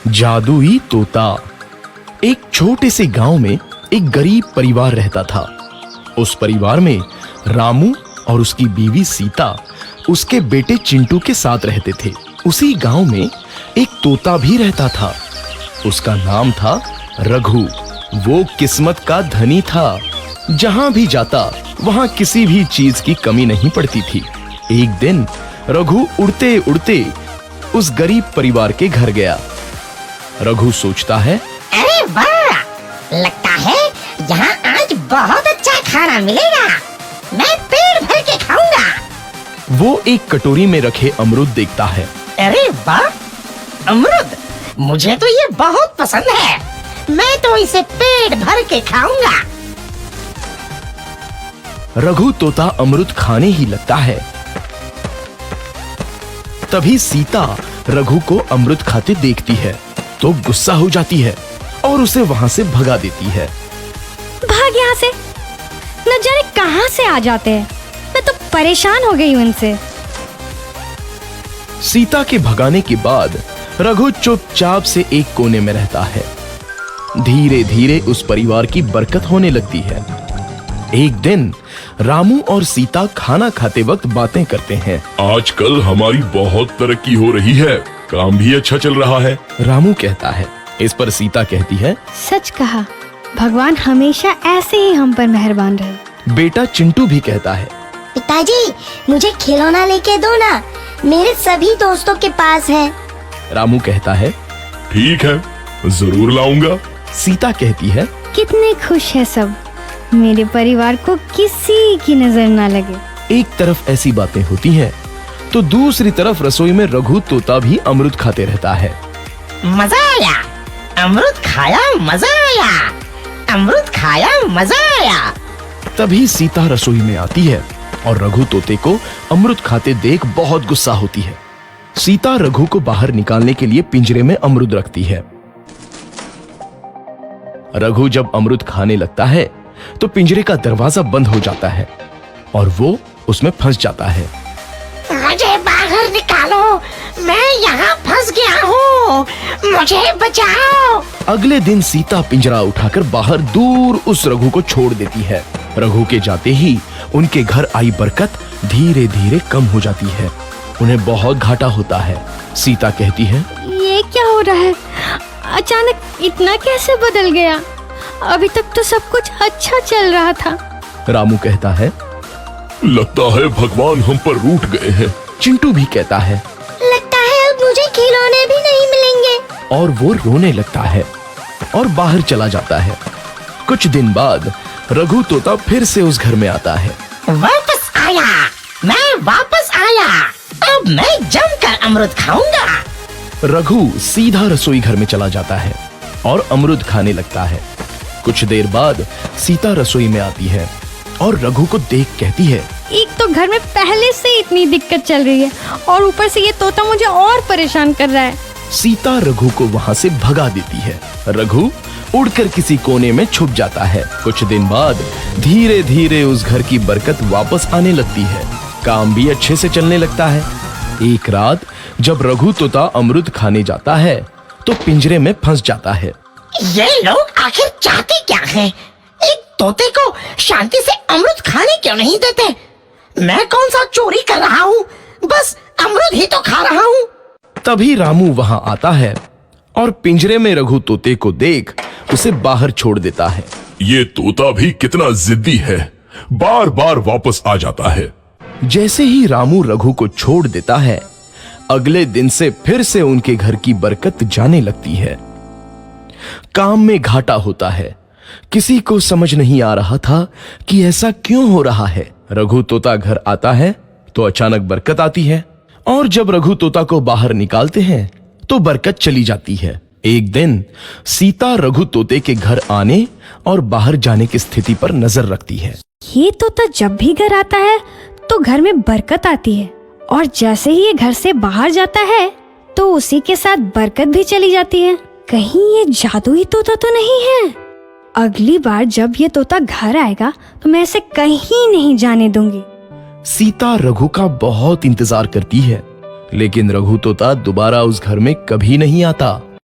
जादुई तोता। एक छोटे से गांव में एक गरीब परिवार रहता था। उस परिवार में रामू और उसकी बीवी सीता उसके बेटे चिंटू के साथ रहते थे। उसी गांव में एक तोता भी रहता था। उसका नाम था रघु। वो किस्मत का धनी था। जहां भी जाता वहां किसी भी चीज की कमी नहीं पड़ती थी। एक दिन रघु उड़ते उड़ते उस गरीब परिवार के घर गया। रघु सोचता है, अरे वाह, लगता है यहाँ आज बहुत अच्छा खाना मिलेगा। मैं पेट भर के खाऊंगा। वो एक कटोरी में रखे अमरूद देखता है। अरे वाह, अमरूद, मुझे तो ये बहुत पसंद है। मैं तो इसे पेट भर के खाऊंगा। रघु तोता अमरूद खाने ही लगता है। तभी सीता रघु को अमरूद खाते देखती है तो गुस्सा हो जाती है और उसे वहां से भगा देती है। भाग यहाँ से, न जाने कहां से आ जाते हैं। मैं तो परेशान हो गई उनसे। सीता के भगाने के बाद रघु चुपचाप से एक कोने में रहता है। धीरे धीरे उस परिवार की बरकत होने लगती है। एक दिन रामू और सीता खाना खाते वक्त बातें करते हैं। आजकल हमारी बहुत तरक्की हो रही है, काम भी अच्छा चल रहा है। रामू कहता है। इस पर सीता कहती है, सच कहा, भगवान हमेशा ऐसे ही हम पर मेहरबान रहे। बेटा चिंटू भी कहता है, पिताजी, मुझे खिलौना लेके दो ना, मेरे सभी दोस्तों के पास है। रामू कहता है, ठीक है, जरूर लाऊंगा। सीता कहती है, कितने खुश है सब, मेरे परिवार को किसी की नजर ना लगे। एक तरफ ऐसी बातें होती हैं, तो दूसरी तरफ रसोई में रघु तोता भी अमरूद खाते रहता है। मजा आया, अमरूद खाया, मजा आया, अमरूद खाया, मजा आया। तभी सीता रसोई में आती है और रघु तोते को अमरूद खाते देख बहुत गुस्सा होती है। सीता रघु को बाहर निकालने के लिए पिंजरे में अमरूद रखती है। रघु जब अमरूद खाने लगता है तो पिंजरे का दरवाजा बंद हो जाता है और वो उसमें फंस जाता है। मुझे बाहर निकालो, मैं यहाँ फंस गया हूँ, मुझे बचाओ। अगले दिन सीता पिंजरा उठाकर बाहर दूर उस रघु को छोड़ देती है। रघु के जाते ही उनके घर आई बरकत धीरे धीरे कम हो जाती है। उन्हें बहुत घाटा होता है। सीता कहती है, ये क्या हो रहा है, अचानक इतना कैसे बदल गया? अभी तक तो सब कुछ अच्छा चल रहा था। रामू कहता है, लगता है भगवान हम पर रूठ गए हैं। चिंटू भी कहता है, लगता है अब मुझे खिलौने भी नहीं मिलेंगे। और वो रोने लगता है और बाहर चला जाता है। कुछ दिन बाद रघु तोता फिर से उस घर में आता है। वापस आया, मैं वापस आया। अब मैं जमकर अमरूद खाऊंगा। रघु सीधा रसोई घर में चला जाता है और अमरूद खाने लगता है। कुछ देर बाद सीता रसोई में आती है और रघु को देख कहती है, एक तो घर में पहले से इतनी दिक्कत चल रही है और ऊपर से ये तोता मुझे और परेशान कर रहा है। सीता रघु को वहां से भगा देती है। रघु उड़कर किसी कोने में छुप जाता है। कुछ दिन बाद धीरे धीरे उस घर की बरकत वापस आने लगती है। काम भी अच्छे से चलने लगता है। एक रात जब रघु तोता अमरूद खाने जाता है तो पिंजरे में फंस जाता है। ये लोग आखिर चाहते क्या हैं? एक तोते को शांति से अमरूद खाने क्यों नहीं देते? मैं कौन सा चोरी कर रहा हूँ? बस अमरूद ही तो खा रहा हूँ। तभी रामू वहां आता है और पिंजरे में रघु तोते को देख उसे बाहर छोड़ देता है। ये तोता भी कितना जिद्दी है, बार बार वापस आ जाता है। जैसे ही रामू रघु को छोड़ देता है, अगले दिन से फिर से उनके घर की बरकत जाने लगती है। काम में घाटा होता है। किसी को समझ नहीं आ रहा था कि ऐसा क्यों हो रहा है। रघु तोता घर आता है तो अचानक बरकत आती है और जब रघु तोता को बाहर निकालते हैं तो बरकत चली जाती है। एक दिन सीता रघु तोते के घर आने और बाहर जाने की स्थिति पर नजर रखती है। ये तोता जब भी घर आता है तो घर में बरकत आती है और जैसे ही ये घर से बाहर जाता है तो उसी के साथ बरकत भी चली जाती है। कहीं ये जादुई तोता तो नहीं है? अगली बार जब ये तोता घर आएगा तो मैं इसे कहीं नहीं जाने दूंगी। सीता रघु का बहुत इंतजार करती है, लेकिन रघु तोता दोबारा उस घर में कभी नहीं आता।